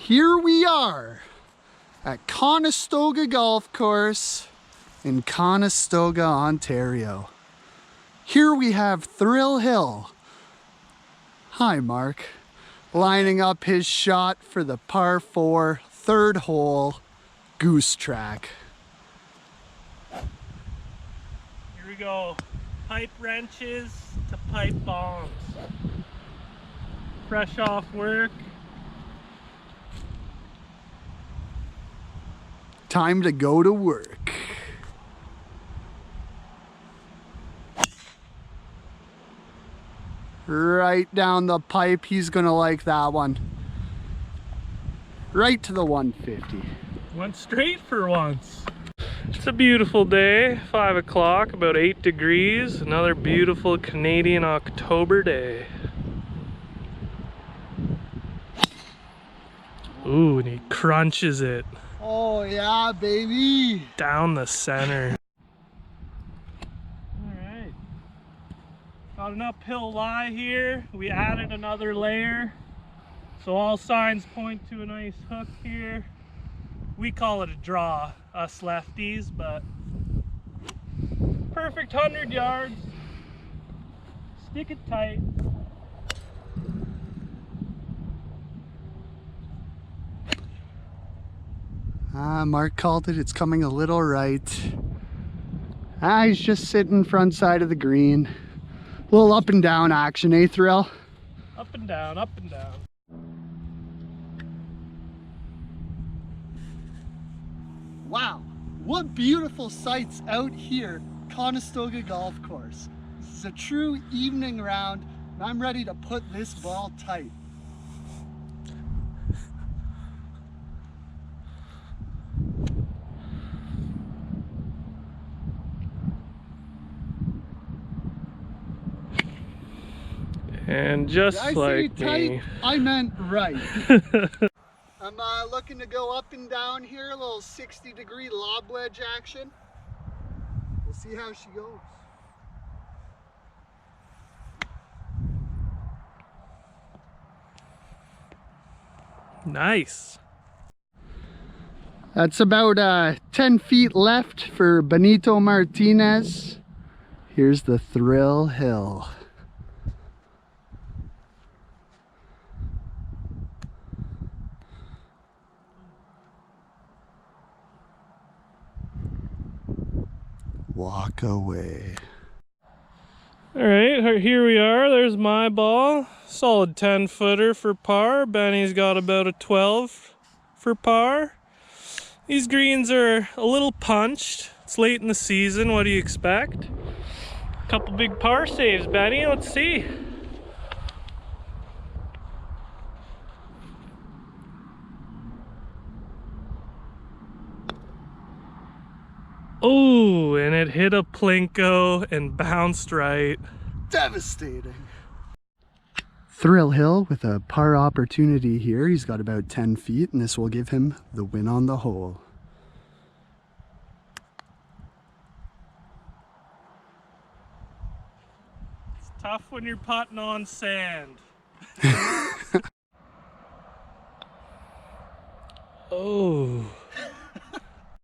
Here we are at Conestoga Golf Course in Conestoga, Ontario. Here we have Thrill Hill. Hi, Mark. Lining up his shot for the par 4 third hole goose track. Here we go. Pipe wrenches to pipe bombs. Fresh off work. Time to go to work. Right down the pipe. He's gonna like that one. Right to the 150. Went straight for once. It's a beautiful day, 5 o'clock, about 8 degrees. Another beautiful Canadian October day. Ooh, and he crunches it. Oh yeah, baby. Down the center. Alright. Got an uphill lie here. We added another layer. So all signs point to a nice hook here. We call it a draw, us lefties, but perfect 100 yards. Stick it tight. Mark called it. It's coming a little right. He's just sitting front side of the green. A little up and down action, eh, Thrill? Up and down, up and down. Wow, what beautiful sights out here, Conestoga Golf Course. This is a true evening round, and I'm ready to put this ball tight. And just Did I like say tight? me. I meant right. I'm looking to go up and down here, a little 60-degree lob wedge action. We'll see how she goes. Nice. That's about 10 feet left for Benito Martinez. Here's the Thrill Hill. Walk away. All right, here we are. There's my ball. Solid 10-footer for par. Benny's got about a 12 for par. These greens are a little punched. It's late in the season. What do you expect? A couple big par saves, Benny. Let's see. Oh, and it hit a plinko and bounced right. Devastating. Thrill Hill with a par opportunity here. He's got about 10 feet, and this will give him the win on the hole. It's tough when you're putting on sand. Oh.